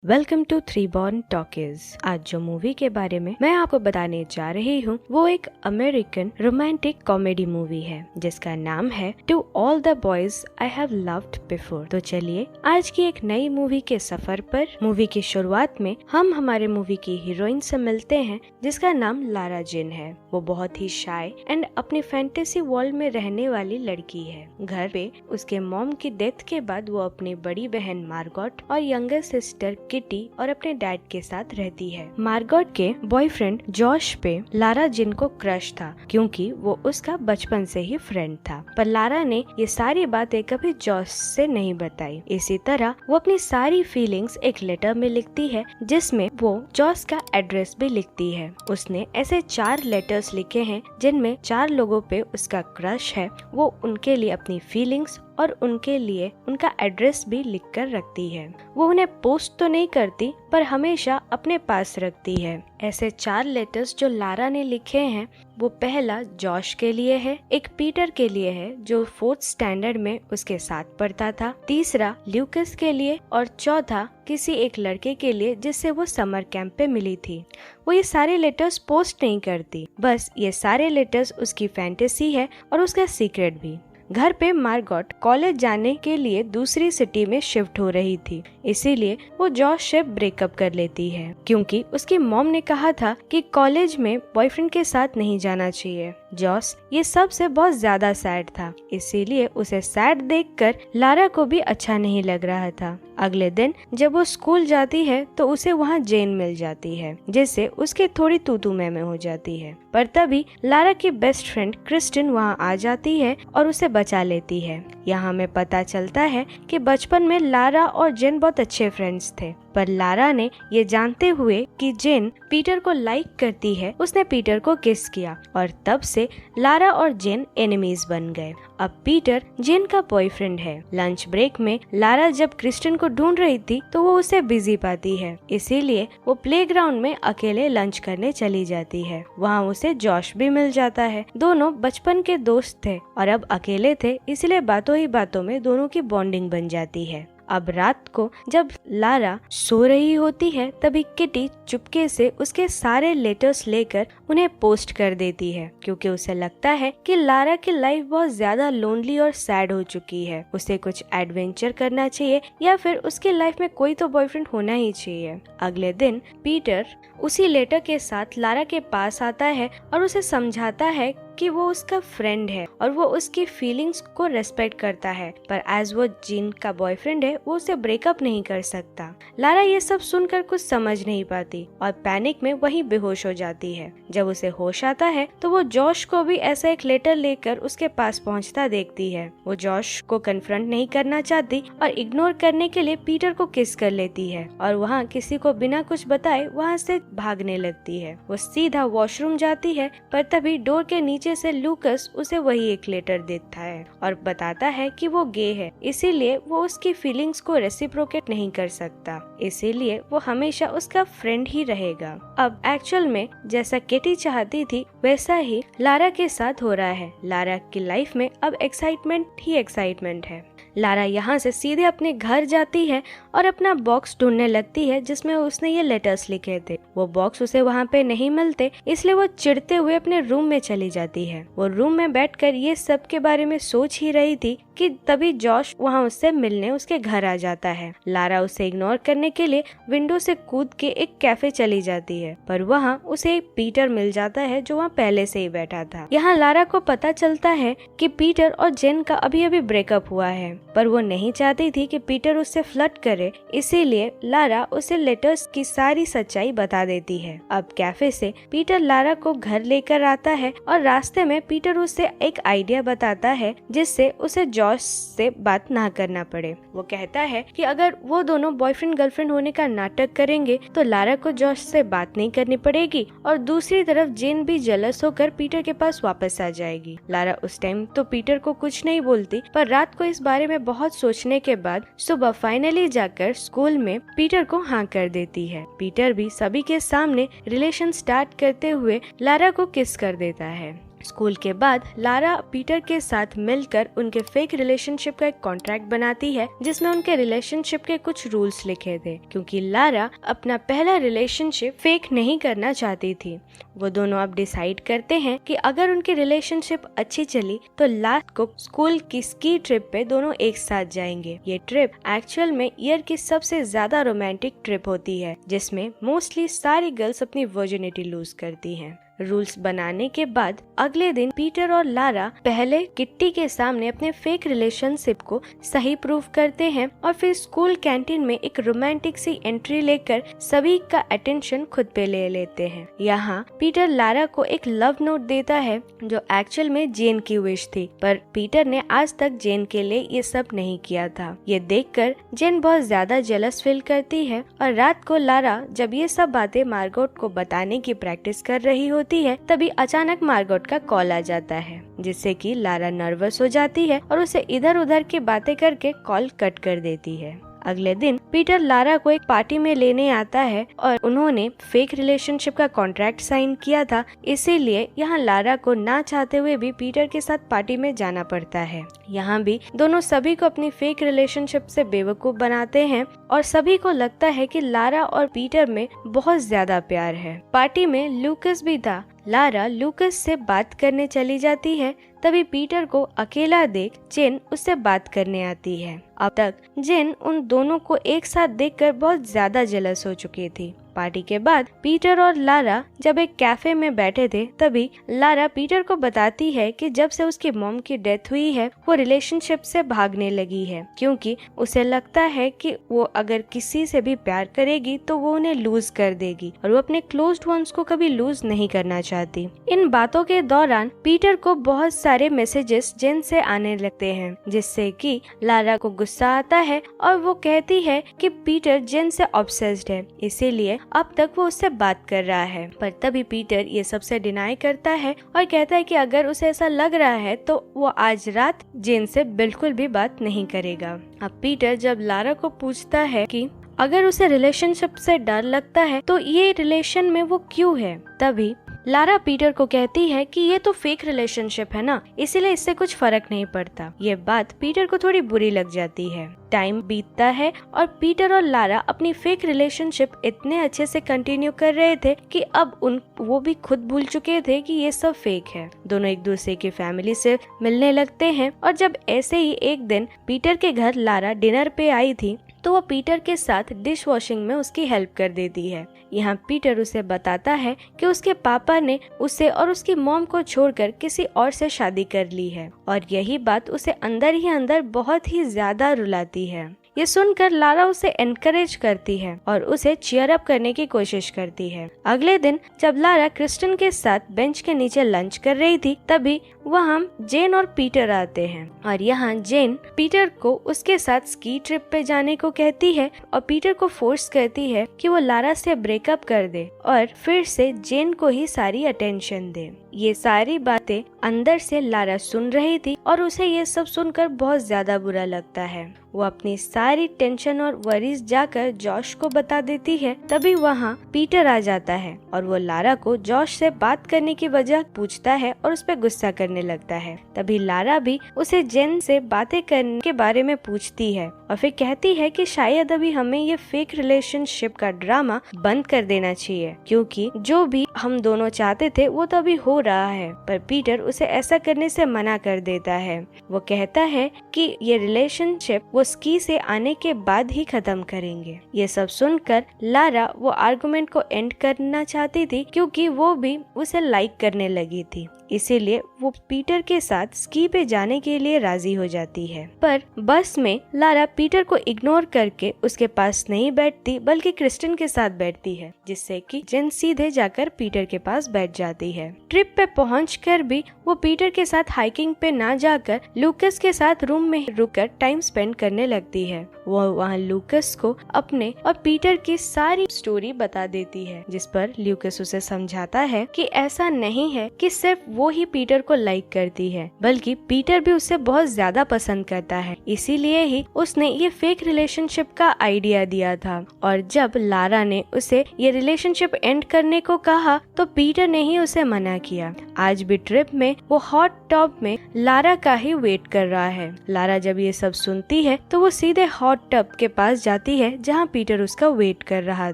Welcome to three born talkies. आज जो movie के बारे में मैं आपको बताने जा रही हूँ वो एक अमेरिकन रोमांटिक कॉमेडी मूवी है जिसका नाम है to all the boys I have loved before. तो चलिए आज की एक नई मूवी के सफर पर। मूवी की शुरुआत में हम हमारे मूवी की हीरोइन से मिलते हैं जिसका नाम लारा जिन है। वो बहुत ही शाय एंड अपनी फैंटेसी वर्ल्ड में रहने वाली लड़की है। घर पे उसके मॉम की डेथ के बाद वो अपनी बड़ी बहन मार्गोट और यंगर सिस्टर किटी और अपने डैड के साथ रहती है। मार्गोट के बॉयफ्रेंड जॉश पे लारा जिन को क्रश था क्योंकि वो उसका बचपन से ही फ्रेंड था, पर लारा ने ये सारी बातें कभी जॉश से नहीं बताई। इसी तरह वो अपनी सारी फीलिंग्स एक लेटर में लिखती है जिसमें वो जॉश का एड्रेस भी लिखती है। उसने ऐसे 4 लेटर्स लिखे हैं जिनमें 4 लोगों पे उसका क्रश है। वो उनके लिए अपनी फीलिंग्स और उनके लिए उनका एड्रेस भी लिखकर रखती है। वो उन्हें पोस्ट तो नहीं करती पर हमेशा अपने पास रखती है। ऐसे 4 लेटर्स जो लारा ने लिखे हैं वो पहला जॉश के लिए है, एक पीटर के लिए है जो 4th स्टैंडर्ड में उसके साथ पढ़ता था, तीसरा ल्यूकस के लिए और चौथा किसी एक लड़के के लिए जिससे वो समर कैंप पे मिली थी। वो ये सारे लेटर्स पोस्ट नहीं करती, बस ये सारे लेटर्स उसकी फैंटेसी है और उसका सीक्रेट भी। घर पे मार्गोट कॉलेज जाने के लिए दूसरी सिटी में शिफ्ट हो रही थी, इसीलिए वो जॉश से ब्रेकअप कर लेती है क्योंकि उसकी मॉम ने कहा था कि कॉलेज में बॉयफ्रेंड के साथ नहीं जाना चाहिए। जॉश ये सब से बहुत ज्यादा सैड था, इसीलिए उसे सैड देखकर लारा को भी अच्छा नहीं लग रहा था। अगले दिन जब वो स्कूल जाती है तो उसे वहाँ जेन मिल जाती है जिससे उसकी थोड़ी तू मैं हो जाती है, पर तभी लारा की बेस्ट फ्रेंड क्रिस्टिन वहाँ आ जाती है और उसे बचा लेती है। यहाँ हमें पता चलता है कि बचपन में लारा और जेन बहुत अच्छे फ्रेंड्स थे, पर लारा ने ये जानते हुए कि जेन पीटर को लाइक करती है उसने पीटर को किस किया और तब से लारा और जेन एनिमीज बन गए। अब पीटर जेन का बॉयफ्रेंड है। लंच ब्रेक में लारा जब क्रिस्टिन को ढूंढ रही थी तो वो उसे बिजी पाती है, इसीलिए वो प्लेग्राउंड में अकेले लंच करने चली जाती है। वहाँ उसे जॉश भी मिल जाता है। दोनों बचपन के दोस्त थे और अब अकेले थे, इसलिए बातों ही बातों में दोनों की बॉन्डिंग बन जाती है। अब रात को जब लारा सो रही होती है तभी किटी चुपके से उसके सारे लेटर्स लेकर उन्हें पोस्ट कर देती है क्योंकि उसे लगता है कि लारा की लाइफ बहुत ज्यादा लोनली और सैड हो चुकी है। उसे कुछ एडवेंचर करना चाहिए या फिर उसकी लाइफ में कोई तो बॉयफ्रेंड होना ही चाहिए। अगले दिन पीटर उसी लेटर के साथ लारा के पास आता है और उसे समझाता है कि वो उसका फ्रेंड है और वो उसकी फीलिंग्स को रेस्पेक्ट करता है, पर एज वो जिन का बॉयफ्रेंड है वो उसे ब्रेकअप नहीं कर सकता। लारा ये सब सुनकर कुछ समझ नहीं पाती और पैनिक में वहीं बेहोश हो जाती है। जब उसे होश आता है तो वो जॉश को भी ऐसा एक लेटर लेकर उसके पास पहुंचता देखती है। वो जॉश को कन्फ्रंट नहीं करना चाहती और इग्नोर करने के लिए पीटर को किस कर लेती है और वहाँ किसी को बिना कुछ बताए वहाँ से भागने लगती है। वो सीधा वॉशरूम जाती है, पर तभी डोर के नीचे से लूकस उसे वही एक लेटर देता है और बताता है कि वो गे है, इसीलिए वो उसकी फीलिंग्स को रेसिप्रोकेट नहीं कर सकता, इसीलिए वो हमेशा उसका फ्रेंड ही रहेगा। अब एक्चुअल में जैसा केटी चाहती थी वैसा ही लारा के साथ हो रहा है। लारा की लाइफ में अब एक्साइटमेंट ही एक्साइटमेंट है। लारा यहाँ से सीधे अपने घर जाती है और अपना बॉक्स ढूंढने लगती है जिसमें उसने ये लेटर्स लिखे थे। वो बॉक्स उसे वहाँ पे नहीं मिलते, इसलिए वो चिढ़ते हुए अपने रूम में चली जाती है। वो रूम में बैठकर ये सब के बारे में सोच ही रही थी कि तभी जॉश वहाँ उससे मिलने उसके घर आ जाता है। लारा उसे इग्नोर करने के लिए विंडो से कूद के एक कैफे चली जाती है, पर वहाँ उसे एक पीटर मिल जाता है जो वहाँ पहले से ही बैठा था। यहाँ लारा को पता चलता है कि पीटर और जेन का अभी अभी ब्रेकअप हुआ है, पर वो नहीं चाहती थी कि पीटर उससे फ्लर्ट करे, इसीलिए लारा उसे लेटर्स की सारी सच्चाई बता देती है। अब कैफे से पीटर लारा को घर लेकर आता है और रास्ते में पीटर उसे एक आइडिया बताता है जिससे उसे जॉश से बात ना करना पड़े। वो कहता है कि अगर वो दोनों बॉयफ्रेंड गर्लफ्रेंड होने का नाटक करेंगे तो लारा को जॉश से बात नहीं करनी पड़ेगी और दूसरी तरफ जेन भी जेलस होकर पीटर के पास वापस आ जाएगी। लारा उस टाइम तो पीटर को कुछ नहीं बोलती, पर रात को इस बारे में बहुत सोचने के बाद सुबह फाइनली जाकर स्कूल में पीटर को हाँ कर देती है। पीटर भी सभी के सामने रिलेशन स्टार्ट करते हुए लारा को किस कर देता है। स्कूल के बाद लारा पीटर के साथ मिलकर उनके फेक रिलेशनशिप का एक कॉन्ट्रैक्ट बनाती है, जिसमें उनके रिलेशनशिप के कुछ रूल्स लिखे थे, क्योंकि लारा अपना पहला रिलेशनशिप फेक नहीं करना चाहती थी। वो दोनों अब डिसाइड करते हैं कि अगर उनकी रिलेशनशिप अच्छी चली तो लास्ट को स्कूल की स्की ट्रिप पे दोनों एक साथ जाएंगे। ये ट्रिप एक्चुअल में ईयर की सबसे ज्यादा रोमांटिक ट्रिप होती है, जिसमें मोस्टली सारी गर्ल्स अपनी वर्जिनिटी लूज करती हैं। रूल्स बनाने के बाद अगले दिन पीटर और लारा पहले किट्टी के सामने अपने फेक रिलेशनशिप को सही प्रूव करते हैं और फिर स्कूल कैंटीन में एक रोमांटिक सी एंट्री लेकर सभी का अटेंशन खुद पे ले लेते हैं। यहाँ पीटर लारा को एक लव नोट देता है जो एक्चुअल में जेन की विश थी, पर पीटर ने आज तक जेन के लिए ये सब नहीं किया था। ये देखकर जेन बहुत ज्यादा जेलस फील करती है और रात को लारा जब ये सब बातें मार्गोट को बताने की प्रैक्टिस कर रही होती है, तभी अचानक मार्गोट का कॉल आ जाता है, जिससे कि लारा नर्वस हो जाती है और उसे इधर उधर की बातें करके कॉल कट कर देती है। अगले दिन पीटर लारा को एक पार्टी में लेने आता है और उन्होंने फेक रिलेशनशिप का कॉन्ट्रैक्ट साइन किया था, इसीलिए यहाँ लारा को ना चाहते हुए भी पीटर के साथ पार्टी में जाना पड़ता है। यहाँ भी दोनों सभी को अपनी फेक रिलेशनशिप से बेवकूफ बनाते हैं और सभी को लगता है कि लारा और पीटर में बहुत ज्यादा प्यार है। पार्टी में लूकस भी था। लारा लूकस से बात करने चली जाती है, तभी पीटर को अकेला देख जेन उससे बात करने आती है। अब तक जेन उन दोनों को एक साथ देखकर बहुत ज्यादा जेलस हो चुकी थी। पार्टी के बाद पीटर और लारा जब एक कैफे में बैठे थे, तभी लारा पीटर को बताती है कि जब से उसकी मॉम की डेथ हुई है वो रिलेशनशिप से भागने लगी है, क्योंकि उसे लगता है कि वो अगर किसी से भी प्यार करेगी तो वो उन्हें लूज कर देगी और वो अपने क्लोज्ड वंस को कभी लूज नहीं करना चाहती। इन बातों के दौरान पीटर को बहुत सारे मैसेजेस जेन से आने लगते हैं, जिससे कि लारा को गुस्सा आता है और वो कहती है कि पीटर जेन से ऑब्सेस्ड है, इसीलिए अब तक वो उससे बात कर रहा है। पर तभी पीटर ये सबसे डिनाई करता है और कहता है कि अगर उसे ऐसा लग रहा है तो वो आज रात जेन से बिल्कुल भी बात नहीं करेगा। अब पीटर जब लारा को पूछता है कि अगर उसे रिलेशनशिप से डर लगता है तो ये रिलेशन में वो क्यों है, तभी लारा पीटर को कहती है कि ये तो फेक रिलेशनशिप है ना, इसीलिए इससे कुछ फर्क नहीं पड़ता। ये बात पीटर को थोड़ी बुरी लग जाती है। टाइम बीतता है और पीटर और लारा अपनी फेक रिलेशनशिप इतने अच्छे से कंटिन्यू कर रहे थे कि अब वो भी खुद भूल चुके थे कि ये सब फेक है। दोनों एक दूसरे की फैमिली से मिलने लगते हैं और जब ऐसे ही एक दिन पीटर के घर लारा डिनर पे आई थी तो वो पीटर के साथ डिश वॉशिंग में उसकी हेल्प कर देती है। यहाँ पीटर उसे बताता है कि उसके पापा ने उसे और उसकी मॉम को छोड़कर किसी और से शादी कर ली है और यही बात उसे अंदर ही अंदर बहुत ही ज्यादा रुलाती है। ये सुनकर लारा उसे एनकरेज करती है और उसे चीयर अप करने की कोशिश करती है। अगले दिन जब लारा क्रिस्टन के साथ बेंच के नीचे लंच कर रही थी, तभी वहाँ जेन और पीटर आते हैं और यहाँ जेन पीटर को उसके साथ स्की ट्रिप पे जाने को कहती है और पीटर को फोर्स करती है कि वो लारा से ब्रेकअप कर दे और फिर से जेन को ही सारी अटेंशन दे। ये सारी बातें अंदर से लारा सुन रही थी और उसे ये सब सुनकर बहुत ज्यादा बुरा लगता है। वो अपनी सारी टेंशन और वरीज जाकर जॉश को बता देती है। तभी वहाँ पीटर आ जाता है और वो लारा को जॉश से बात करने की वजह पूछता है और उस पर गुस्सा करने लगता है। तभी लारा भी उसे जेन से बातें करने के बारे में पूछती है और फिर कहती है कि शायद अभी हमें ये फेक रिलेशनशिप का ड्रामा बंद कर देना चाहिए, क्योंकि जो भी हम दोनों चाहते थे वो तो अभी हो रहा है। पर पीटर उसे ऐसा करने से मना कर देता है। वो कहता है कि ये रिलेशनशिप वो स्की से आने के बाद ही खत्म करेंगे। ये सब सुनकर लारा वो आर्गुमेंट को एंड करना चाहती थी, क्योंकि वो भी उसे लाइक करने लगी थी, इसीलिए वो पीटर के साथ स्की पे जाने के लिए राजी हो जाती है। पर बस में लारा पीटर को इग्नोर करके उसके पास नहीं बैठती बल्कि क्रिस्टन के साथ बैठती है, जिससे कि जेन सीधे जाकर पीटर के पास बैठ जाती है। ट्रिप पे पहुंचकर भी वो वो पीटर के साथ हाइकिंग पे ना जाकर लूकस के साथ रूम में रुककर टाइम स्पेंड करने लगती है। वो वहाँ लूकस को अपने और पीटर की सारी स्टोरी बता देती है, जिस पर लूकस उसे समझाता है कि ऐसा नहीं है कि सिर्फ वो ही पीटर को लाइक करती है, बल्कि पीटर भी उसे बहुत ज्यादा पसंद करता है। इसीलिए ही उसने ये फेक रिलेशनशिप का आइडिया दिया था। और जब लारा ने उसे ये रिलेशनशिप एंड करने को कहा तो पीटर ने ही उसे मना किया। आज भी ट्रिप में वो हॉट टब में लारा का ही वेट कर रहा है। लारा जब ये सब सुनती है तो वो सीधे हॉट टब के पास जाती है जहाँ पीटर उसका वेट कर रहा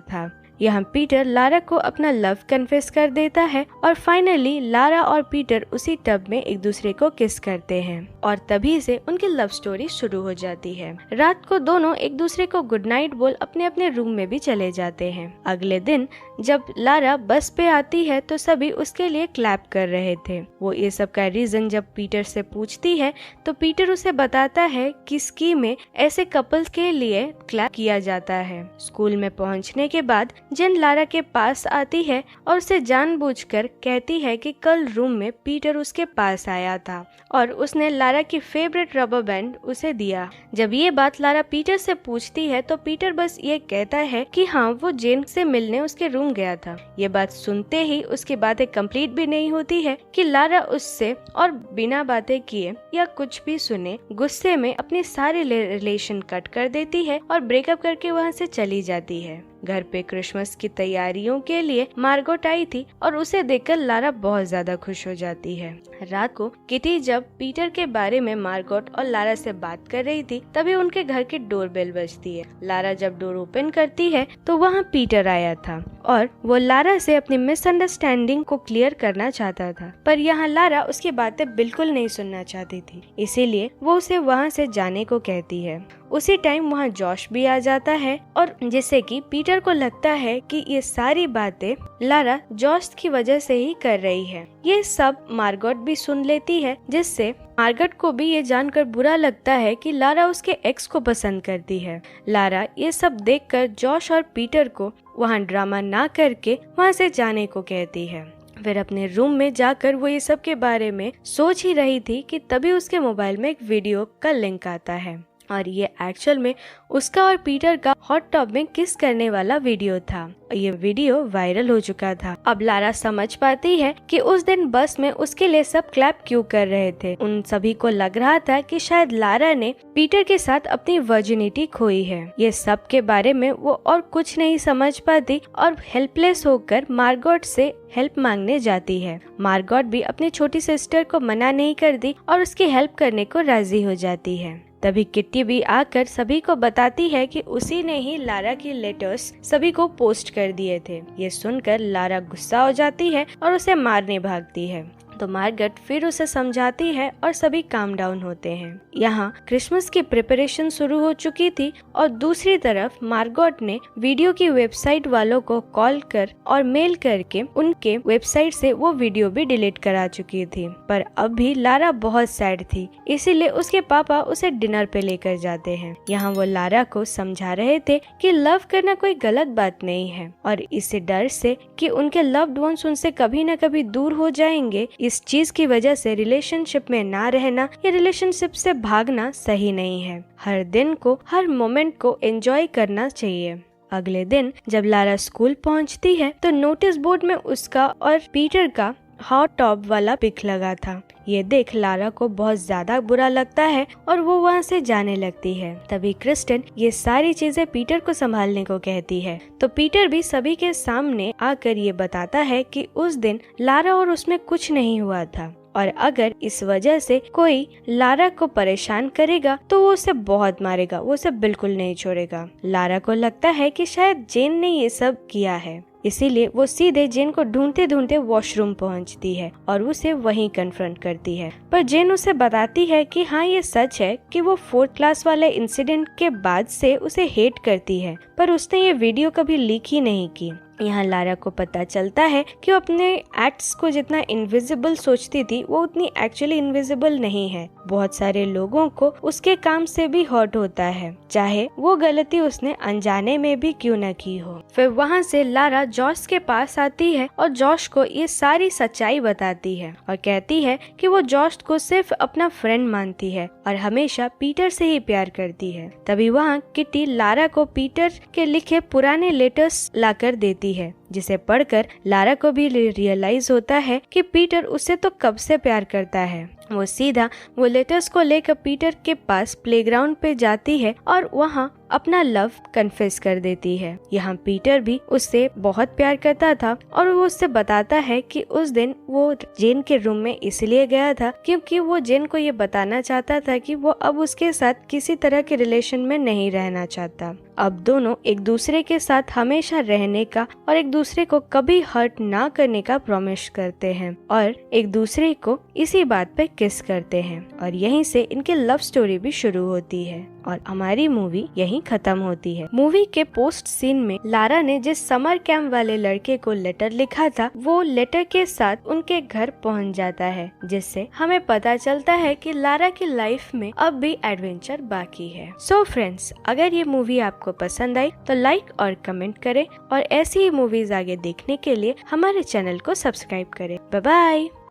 था। यहाँ पीटर लारा को अपना लव कन्फेस कर देता है और फाइनली लारा और पीटर उसी टब में एक दूसरे को किस करते हैं और तभी से उनकी लव स्टोरी शुरू हो जाती है। रात को दोनों एक दूसरे को गुड नाइट बोल अपने अपने रूम में भी चले जाते हैं। अगले दिन जब लारा बस पे आती है तो सभी उसके लिए क्लैप कर रहे थे। वो ये सब का रीजन जब पीटर से पूछती है तो पीटर उसे बताता है कि स्की में ऐसे कपल्स के लिए क्लैप किया जाता है। स्कूल में पहुंचने के बाद जेन लारा के पास आती है और उसे जानबूझकर कहती है कि कल रूम में पीटर उसके पास आया था और उसने लारा की फेवरेट रबर बैंड उसे दिया। जब ये बात लारा पीटर से पूछती है तो पीटर बस ये कहता है कि हाँ वो जेन से मिलने उसके रूम गया था। ये बात सुनते ही उसकी बातें कंप्लीट भी नहीं होती है कि लारा उससे और बिना बातें किए या कुछ भी सुने गुस्से में अपनी सारी रिलेशन कट कर देती है और ब्रेकअप करके वहाँ से चली जाती है। घर पे क्रिसमस की तैयारियों के लिए मार्गोट आई थी और उसे देखकर लारा बहुत ज्यादा खुश हो जाती है। रात को किटी जब पीटर के बारे में मार्गोट और लारा से बात कर रही थी तभी उनके घर की डोरबेल बजती है। लारा जब डोर ओपन करती है तो वहाँ पीटर आया था और वो लारा से अपनी मिसअंडरस्टैंडिंग को क्लियर करना चाहता था, पर यहाँ लारा उसकी बातें बिल्कुल नहीं सुनना चाहती थी, इसीलिए वो उसे वहाँ से जाने को कहती है। उसी टाइम वहाँ जॉश भी आ जाता है और जिससे कि पीटर को लगता है कि ये सारी बातें लारा जॉश की वजह से ही कर रही है। ये सब मार्गोट भी सुन लेती है, जिससे मार्गोट को भी ये जानकर बुरा लगता है कि लारा उसके एक्स को पसंद करती है। लारा ये सब देखकर जॉश और पीटर को वहाँ ड्रामा ना करके वहाँ से जाने को कहती है। फिर अपने रूम में जाकर वो ये सब के बारे में सोच ही रही थी कि तभी उसके मोबाइल में एक वीडियो का लिंक आता है और ये एक्चुअल में उसका और पीटर का हॉट टब में किस करने वाला वीडियो था। ये वीडियो वायरल हो चुका था। अब लारा समझ पाती है कि उस दिन बस में उसके लिए सब क्लैप क्यों कर रहे थे। उन सभी को लग रहा था कि शायद लारा ने पीटर के साथ अपनी वर्जिनिटी खोई है। ये सब के बारे में वो और कुछ नहीं समझ पाती और हेल्पलेस होकर मार्गोट से हेल्प मांगने जाती है। मार्गोट भी अपनी छोटी सिस्टर को मना नहीं करती और उसकी हेल्प करने को राजी हो जाती है। तभी किट्टी भी आकर सभी को बताती है कि उसी ने ही लारा की लेटर्स सभी को पोस्ट कर दिए थे। ये सुनकर लारा गुस्सा हो जाती है और उसे मारने भागती है। तो मार्गोट फिर उसे समझाती है और सभी काम डाउन होते हैं। यहाँ क्रिसमस की प्रिपरेशन शुरू हो चुकी थी और दूसरी तरफ मार्गोट ने वीडियो की वेबसाइट वालों को कॉल कर और मेल करके उनके वेबसाइट से वो वीडियो भी डिलीट करा चुकी थी। पर अब भी लारा बहुत सैड थी, इसीलिए उसके पापा उसे डिनर पे लेकर जाते हैं। यहाँ वो लारा को समझा रहे थे कि लव करना कोई गलत बात नहीं है और इसी डर से कि उनके लव्ड वंस उनसे कभी न कभी दूर हो जाएंगे, इस चीज की वजह से रिलेशनशिप में ना रहना या रिलेशनशिप से भागना सही नहीं है। हर दिन को, हर मोमेंट को एंजॉय करना चाहिए। अगले दिन जब लारा स्कूल पहुंचती है तो नोटिस बोर्ड में उसका और पीटर का हॉट टब वाला पिक लगा था। ये देख लारा को बहुत ज्यादा बुरा लगता है और वो वहाँ से जाने लगती है। तभी क्रिस्टन ये सारी चीजें पीटर को संभालने को कहती है, तो पीटर भी सभी के सामने आकर ये बताता है कि उस दिन लारा और उसमें कुछ नहीं हुआ था और अगर इस वजह से कोई लारा को परेशान करेगा तो वो उसे बहुत मारेगा, वो उसे बिल्कुल नहीं छोड़ेगा। लारा को लगता है कि शायद जेन ने ये सब किया है, इसीलिए वो सीधे जेन को ढूंढते ढूंढते वॉशरूम पहुंचती है और उसे वहीं कन्फ्रंट करती है। पर जेन उसे बताती है कि हाँ ये सच है कि वो 4th क्लास वाले इंसिडेंट के बाद से उसे हेट करती है, पर उसने ये वीडियो कभी लीक ही नहीं की। यहाँ लारा को पता चलता है कि वो अपने एक्ट्स को जितना इनविजिबल सोचती थी वो उतनी एक्चुअली इनविजिबल नहीं है। बहुत सारे लोगों को उसके काम से भी हर्ट होता है, चाहे वो गलती उसने अनजाने में भी क्यों न की हो। फिर वहाँ से लारा जॉश के पास आती है और जॉश को ये सारी सच्चाई बताती है और कहती है कि वो जॉश को सिर्फ अपना फ्रेंड मानती है और हमेशा पीटर से ही प्यार करती है। तभी वहाँ किटी लारा को पीटर के लिखे पुराने लेटर्स लाकर देती है, जिसे पढ़कर लारा को भी रियलाइज होता है कि पीटर उससे तो कब से प्यार करता है। वो सीधा वो लेटर्स को लेकर पीटर के पास प्लेग्राउंड पे जाती है और वहाँ अपना लव कन्फेस कर देती है। यहाँ पीटर भी उससे बहुत प्यार करता था और वो उससे बताता है कि उस दिन वो जेन के रूम में इसलिए गया था क्योंकि वो जेन को ये बताना चाहता था कि वो अब उसके साथ किसी तरह के रिलेशन में नहीं रहना चाहता। अब दोनों एक दूसरे के साथ हमेशा रहने का और एक दूसरे को कभी हर्ट ना करने का प्रॉमिस करते हैं और एक दूसरे को इसी बात पे किस करते हैं और यहीं से इनकी लव स्टोरी भी शुरू होती है और हमारी मूवी यहीं खत्म होती है। मूवी के पोस्ट सीन में लारा ने जिस समर कैंप वाले लड़के को लेटर लिखा था वो लेटर के साथ उनके घर पहुंच जाता है, जिससे हमें पता चलता है कि लारा की लाइफ में अब भी एडवेंचर बाकी है। सो फ्रेंड्स, अगर ये मूवी आपको पसंद आई तो लाइक और कमेंट करें और ऐसी ही मूवीज आगे देखने के लिए हमारे चैनल को सब्सक्राइब करें। Bye bye.